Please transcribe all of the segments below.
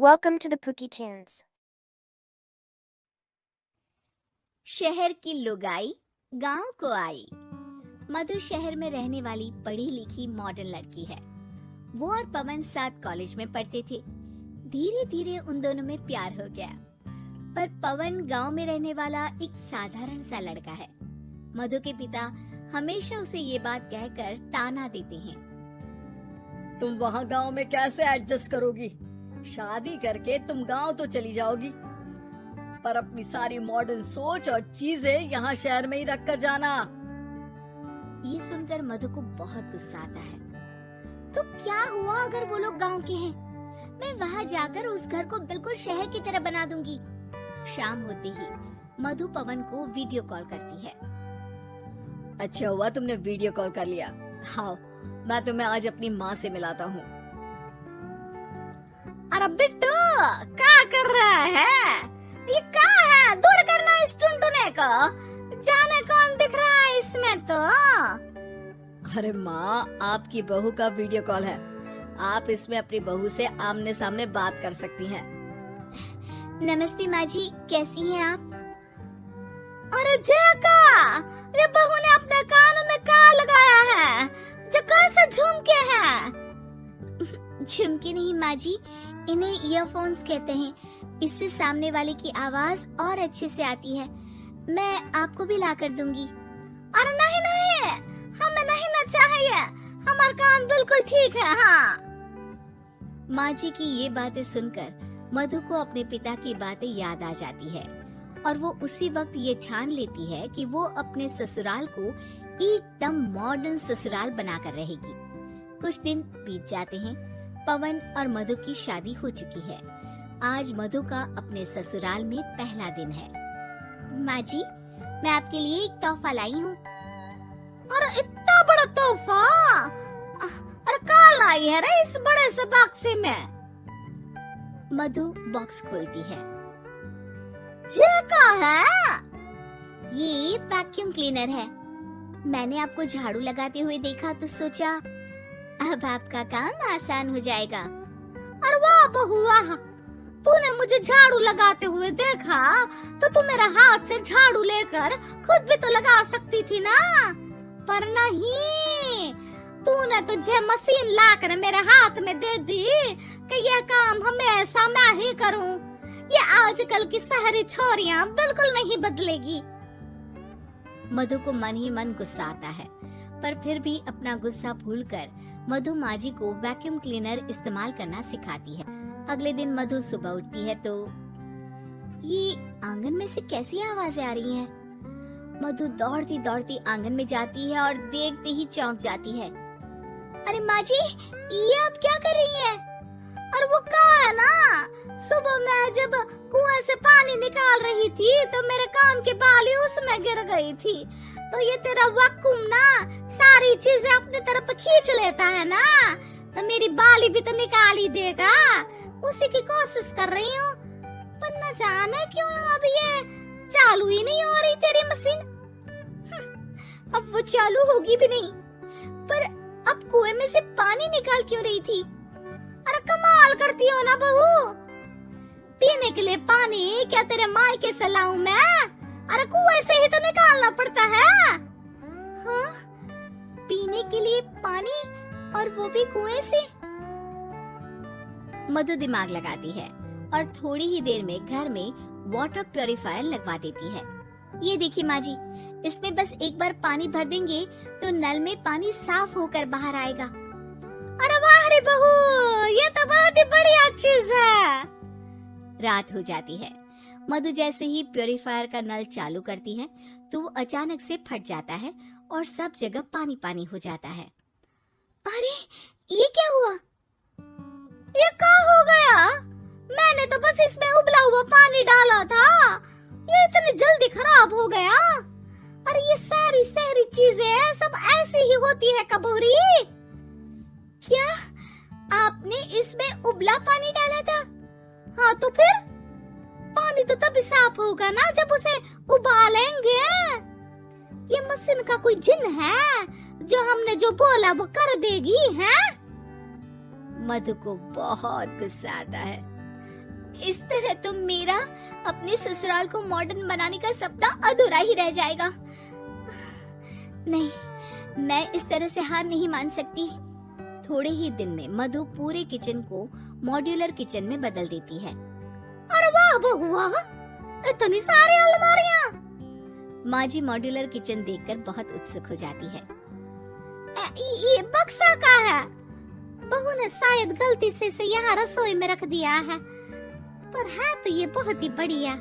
Welcome to the Pookie Tunes. शहर की लुगाई गांव को आई। मधु शहर में रहने वाली पढ़ी लिखी मॉडर्न लड़की है। वो और पवन साथ कॉलेज में पढ़ते थे। धीरे धीरे उन दोनों में प्यार हो गया। पर पवन गांव में रहने वाला एक साधारण सा लड़का है। मधु के पिता हमेशा उसे ये बात कहकर ताना देते हैं, तुम वहाँ गांव में कैसे एडजस्ट करोगी? शादी करके तुम गांव तो चली जाओगी, पर अपनी सारी मॉडर्न सोच और चीजें यहाँ शहर में ही रख कर जाना। ये सुनकर मधु को बहुत गुस्सा आता है। तो क्या हुआ अगर वो लोग गांव के हैं? मैं वहाँ जाकर उस घर को बिल्कुल शहर की तरह बना दूंगी। शाम होते ही मधु पवन को वीडियो कॉल करती है। अच्छा हुआ तुमने वीडियो कॉल कर लिया। हाँ, मैं तुम्हें आज अपनी माँ से मिलाता हूँ। अरे बिट्टू, क्या कर रहा है? ये क्या है? दूर करना इस टुनटुने को। जाने कौन दिख रहा है इसमें तो? अरे माँ, आपकी बहू का वीडियो कॉल है। आप इसमें अपनी बहू से आमने सामने बात कर सकती हैं। नमस्ते माँ जी, कैसी हैं आप? अरे जका, ये बहू ने अपने कानों में क्या लगाया है? जो कैसे झुमके हैं? झुमके नहीं माँ जी, इन्हें ईयरफोन्स कहते हैं। इससे सामने वाले की आवाज और अच्छे से आती है। मैं आपको भी ला कर दूंगी। अरे नहीं नहीं, हमें नहीं ना चाहिए, हमारे कान बिल्कुल ठीक है। हाँ। माँ जी की ये बातें सुनकर मधु को अपने पिता की बातें याद आ जाती है और वो उसी वक्त ये ठान लेती है कि वो अपने ससुराल को एकदम मॉडर्न ससुराल बनाकर रहेगी। कुछ दिन बीत जाते हैं। पवन और मधु की शादी हो चुकी है। आज मधु का अपने ससुराल में पहला दिन है। माँ जी, मैं आपके लिए एक तोहफा लाई हूँ। अरे इतना बड़ा तोहफा? अरे क्या लाई है रे इस बड़े से बक्से में? मधु बॉक्स खोलती है। ये क्या है? ये वैक्यूम क्लीनर है। मैंने आपको झाड़ू लगाते हुए देखा तो सोचा अब आपका काम आसान हो जाएगा। और वाह बहुआ, तूने मुझे झाड़ू लगाते हुए देखा तो तू मेरा हाथ से झाड़ू लेकर खुद भी तो लगा सकती थी ना। पर नहीं, तूने तुझे मशीन लाकर मेरे हाथ में दे दी कि यह काम हमेशा मैं ही करूं। ये आजकल की शहरी छोरियां बिल्कुल नहीं बदलेगी। मधु को मन ही मन गुस्सा आता है, पर फिर भी अपना गुस्सा भूलकर मधु माँ जी को वैक्यूम क्लीनर इस्तेमाल करना सिखाती है। अगले दिन मधु सुबह उठती है तो ये आंगन में से कैसी आवाजें आ रही हैं? मधु दौड़ती दौड़ती आंगन में जाती है और देखते ही चौंक जाती है। अरे माँ जी, ये आप क्या कर रही हैं? और वो क्या है ना, सुबह मैं जब कुएं से पानी निकाल रही थी तो मेरे कान की बाली उसमें गिर गई थी। तो ये तेरा वैक्यूम ना सारी चीजें अपने तरफ खींच लेता है ना, तो मेरी बाली भी तो निकाल ही देगा। उसी की कोशिश कर रही हूँ, पर न जाने क्यों अब ये चालू ही नहीं हो रही तेरी मशीन। अब वो चालू होगी भी नहीं। पर अब कुएं में से पानी निकाल क्यों रही थी? अरे कमाल करती हो ना बहू। पीने के लिए पानी क्या तेरे मायके से लाऊं मैं? अरे कुएं से ही तो निकालना पड़ता है। हाँ, पीने के लिए पानी, और वो भी कुएं से। मधु दिमाग लगाती है और थोड़ी ही देर में घर में वाटर प्यूरिफायर लगवा देती है। ये देखिए माँ जी, इसमें बस एक बार पानी भर देंगे तो नल में पानी साफ होकर बाहर आएगा। अरे वाह रे बहू, ये तो बहुत ही बढ़िया चीज है। रात हो जाती है। मधु जैसे ही प्यूरिफायर का नल चालू करती है तो वो अचानक से फट जाता है और सब जगह पानी पानी हो जाता है। अरे ये क्या हुआ? ये क्या हो गया? मैंने तो बस इसमें उबला हुआ पानी डाला था, ये इतनी जल्दी खराब हो गया। अरे ये सारी शहरी चीजें सब ऐसी ही होती है कबूरी। क्या आपने इसमें उबला पानी डाला था? हाँ तो फिर पानी तो तभी साफ होगा ना जब उसे उबालेंगे। ये मशीन का कोई जिन है जो हमने जो बोला वो कर देगी है? मधु को बहुत गुस्सा आता है। इस तरह तो मेरा अपने ससुराल को मॉडर्न बनाने का सपना अधूरा ही रह जाएगा। नहीं, मैं इस तरह से हार नहीं मान सकती। थोड़े ही दिन में मधु पूरे किचन को मॉड्यूलर किचन में बदल देती है। अरे वाह बहू वाह, इतनी सारी अलमारियां! माँ जी मॉड्यूलर किचन देखकर बहुत उत्सुक हो जाती है। ये बक्सा का है? बहू ने शायद गलती से इसे यहाँ रसोई में रख दिया है, पर है तो ये बहुत ही बढ़िया।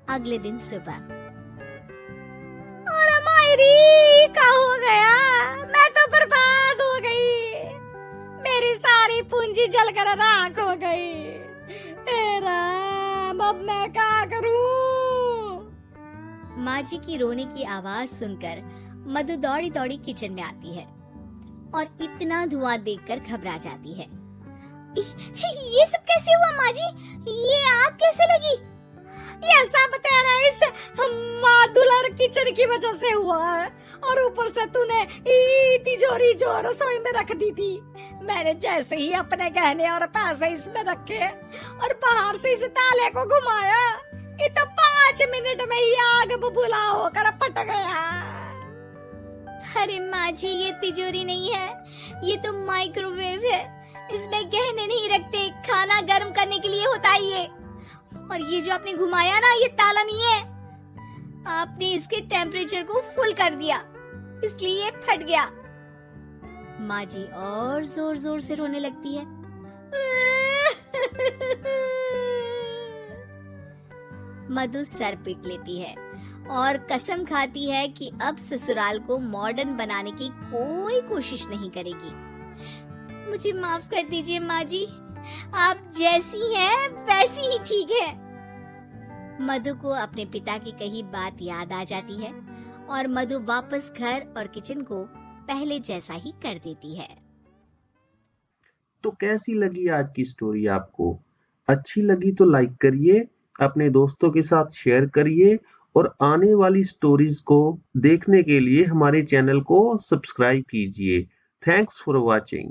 अगले दिन सुबह, अरे मायरी क्या हो गया? मैं तो बर्बाद हो गई, मेरी सारी पूंजी जलकर राख हो गई। हे राम, अब मैं क्या करूं? माँ जी की रोने की आवाज सुनकर मधु दौड़ी दौड़ी किचन में आती है और इतना धुआं देखकर घबरा जाती है। ये सब कैसे हुआ माँ जी? ये आग कैसे लगी? ये सब तेरा इस मॉड्यूलर किचन की वजह से हुआ है, और ऊपर से तूने तिजोरी जो रसोई में रख दी थी, मैंने जैसे ही अपने गहने और पैसे इसमें रखे और बाहर से इस ताले को घुमाया, ये तो 5 मिनट में ही आग बबूला होकर फट गया। अरे माँ जी, ये तिजोरी नहीं है, ये तो माइक्रोवेव है। इसमें गहने नहीं रखते, खाना गर्म करने के लिए होता है ये। और ये जो आपने घुमाया ना, ये ताला नहीं है, आपने इसके टेम्परेचर को फुल कर दिया, इसलिए ये फट गया। माँ जी और जोर जोर से रोने लगती है। मधु सर पीट लेती है और कसम खाती है कि अब ससुराल को मॉडर्न बनाने की कोई कोशिश नहीं करेगी। मुझे माफ कर दीजिए माँ जी, आप जैसी हैं वैसी ही ठीक है। मधु को अपने पिता की कही बात याद आ जाती है और मधु वापस घर और किचन को पहले जैसा ही कर देती है। तो कैसी लगी आज की स्टोरी आपको? अच्छी लगी तो लाइक करिए, अपने दोस्तों के साथ शेयर करिए और आने वाली स्टोरीज को देखने के लिए हमारे चैनल को सब्सक्राइब कीजिए। Thanks for watching.